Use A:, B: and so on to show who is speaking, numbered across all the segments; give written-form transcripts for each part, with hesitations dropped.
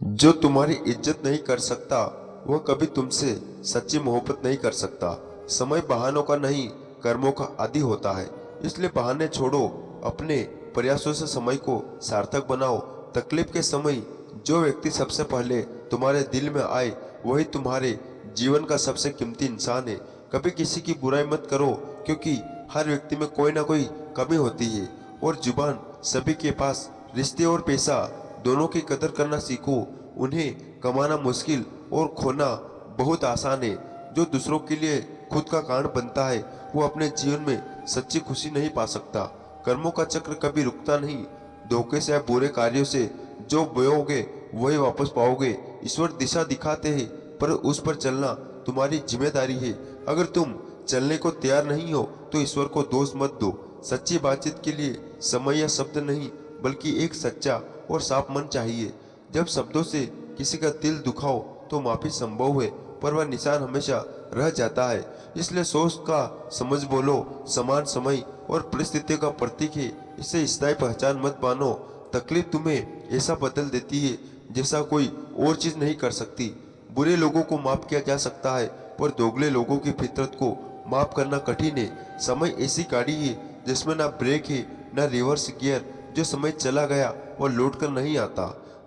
A: जो तुम्हारी इज्जत नहीं कर सकता वह कभी तुमसे सच्ची मोहब्बत नहीं कर सकता। समय बहानों का नहीं, कर्मों का आदी होता है। इसलिए बहाने छोड़ो, अपने प्रयासों से समय को सार्थक बनाओ। तकलीफ के समय जो व्यक्ति सबसे पहले तुम्हारे दिल में आए वही तुम्हारे जीवन का सबसे कीमती इंसान है। कभी किसी की बुराई मत करो, क्योंकि हर व्यक्ति में कोई ना कोई कमी होती है और जुबान सभी के पास। रिश्ते और पैसा दोनों की कदर करना सीखो। उन्हें कमाना मुश्किल और खोना बहुत आसान है। जो दूसरों के लिए खुद का कारण बनता है वो अपने जीवन में सच्ची खुशी नहीं पा सकता। कर्मों का चक्र कभी रुकता नहीं। धोखे से या बुरे कार्यों से जो बोओगे वही वापस पाओगे। ईश्वर दिशा दिखाते हैं, पर उस पर चलना तुम्हारी जिम्मेदारी है। अगर तुम चलने को तैयार नहीं हो तो ईश्वर को दोष मत दो। सच्ची बातचीत के लिए समय या शब्द नहीं, बल्कि एक सच्चा और साफ मन चाहिए। जब शब्दों से किसी का दिल दुखाओ तो माफी संभव है, पर वह निशान हमेशा रह जाता है। इसलिए सोच का समझ बोलो। समान समय और परिस्थितियों का प्रतीक है, इसे स्थायी पहचान मत मानो। तकलीफ तुम्हें ऐसा बदल देती है जैसा कोई और चीज नहीं कर सकती। बुरे लोगों को माफ किया जा सकता है, पर दोगले लोगों की फितरत को माफ करना कठिन है। समय ऐसी गाड़ी है जिसमें ना ब्रेक है ना रिवर्स गियर। जो समय चला गया वह लौट कर नहीं आता।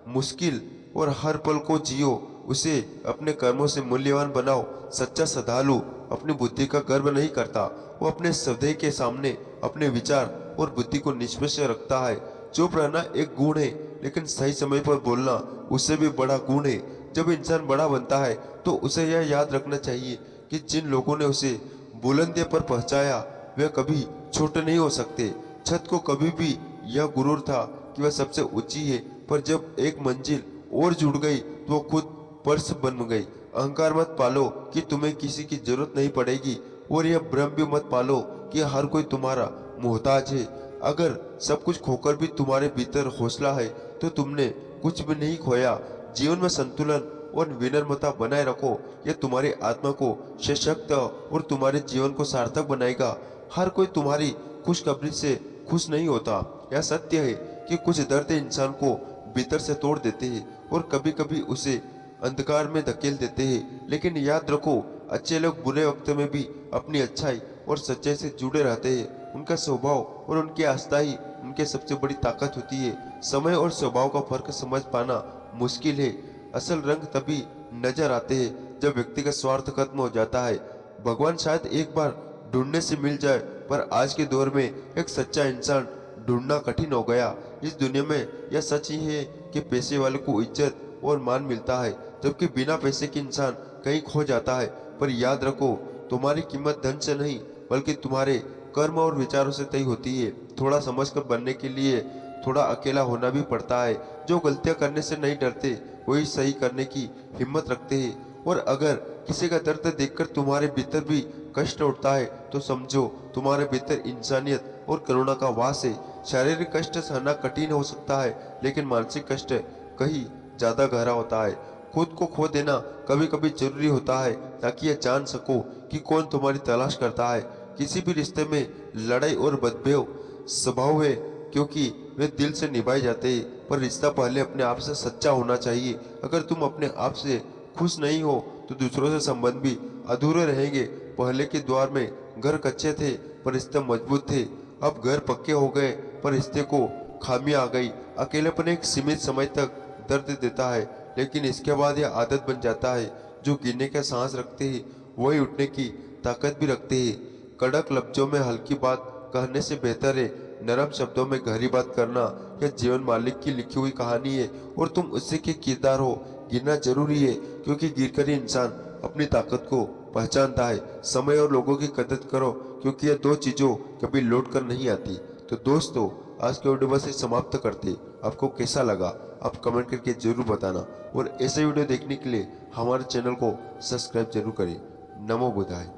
A: मुश्किल और हर पल को जियो, उसे अपने कर्मों से मूल्यवान बनाओ। सच्चा श्रद्धालु अपनी बुद्धि का गर्व नहीं करता, वो अपने श्रद्धेय के सामने अपने विचार और बुद्धि को निष्पक्ष रखता है। चुप रहना एक गुण है, लेकिन सही समय पर बोलना उससे भी बड़ा गुण है। जब इंसान बड़ा बनता है तो उसे यह याद रखना चाहिए कि जिन लोगों ने उसे बुलंदी पर पहुंचाया वे कभी छोटे नहीं हो सकते। छत को कभी भी यह गुरूर था कि वह सबसे ऊंची है, पर जब एक मंजिल और जुड़ गई तो वह खुद पर्स बन गई। अहंकार मत पालो कि तुम्हें किसी की जरूरत नहीं पड़ेगी, और यह भ्रम भी मत पालो कि हर कोई तुम्हारा मोहताज है। अगर सब कुछ खोकर भी तुम्हारे भीतर हौसला है तो तुमने कुछ भी नहीं खोया। जीवन में संतुलन और विनम्रता बनाए रखो, यह तुम्हारी आत्मा को सशक्त और तुम्हारे जीवन को सार्थक बनाएगा। हर कोई तुम्हारी खुशखबरी से खुश नहीं होता। यह सत्य है कि कुछ दर्द इंसान को भीतर से तोड़ देते हैं और कभी कभी उसे अंधकार में धकेल देते हैं। लेकिन याद रखो, अच्छे लोग बुरे वक्त में भी अपनी अच्छाई और सच्चाई से जुड़े रहते हैं। उनका स्वभाव और उनकी आस्था ही उनके सबसे बड़ी ताकत होती है। समय और स्वभाव का फर्क समझ पाना मुश्किल है। असल रंग तभी नजर आते हैं जब व्यक्ति का स्वार्थ खत्म हो जाता है। भगवान शायद एक बार ढूंढने से मिल जाए, पर आज के दौर में एक सच्चा इंसान ढूंढना कठिन हो गया। इस दुनिया में यह सच ही है कि पैसे वाले को इज्जत और मान मिलता है, जबकि बिना पैसे के इंसान कहीं खो जाता है। पर याद रखो, तुम्हारी कीमत धन से नहीं बल्कि तुम्हारे कर्म और विचारों से तय होती है। थोड़ा समझकर बनने के लिए थोड़ा अकेला होना भी पड़ता है। जो गलतियां करने से नहीं डरते वही सही करने की हिम्मत रखते हैं। और अगर किसी का दर्द देखकर तुम्हारे भीतर भी कष्ट उठता है तो समझो तुम्हारे भीतर इंसानियत और करुणा का वास है। शारीरिक कष्ट सहना कठिन हो सकता है, लेकिन मानसिक कष्ट कहीं ज्यादा गहरा होता है। खुद को खो देना कभी कभी जरूरी होता है, ताकि यह जान सको कि कौन तुम्हारी तलाश करता है। किसी भी रिश्ते में लड़ाई और मतभेद स्वभाव है, क्योंकि वे दिल से निभाए जाते हैं, पर रिश्ता पहले अपने आप से सच्चा होना चाहिए। अगर तुम अपने आप से खुश नहीं हो तो दूसरों से संबंध भी अधूरे रहेंगे। पहले के द्वार में घर कच्चे थे पर रिश्ते मजबूत थे, अब घर पक्के हो गए पर रिश्ते को खामियां आ गई। अकेलेपन एक सीमित समय तक दर्द देता है, लेकिन इसके बाद यह आदत बन जाता है। जो गिरने का सांस रखते हैं वही उठने की ताकत भी रखते हैं। कड़क लफ्जों में हल्की बात कहने से बेहतर है नरम शब्दों में गहरी बात करना। यह जीवन मालिक की लिखी हुई कहानी है और तुम उससे के किरदार हो। गिरना जरूरी है, क्योंकि गिरकर ही इंसान अपनी ताकत को पहचानता है। समय और लोगों की कदर करो, क्योंकि यह दो चीजों कभी लौट कर नहीं आती। तो दोस्तों, आज के वीडियो बस समाप्त करते। आपको कैसा लगा आप कमेंट करके जरूर बताना, और ऐसे वीडियो देखने के लिए हमारे चैनल को सब्सक्राइब जरूर करें। नमो बुद्धाय।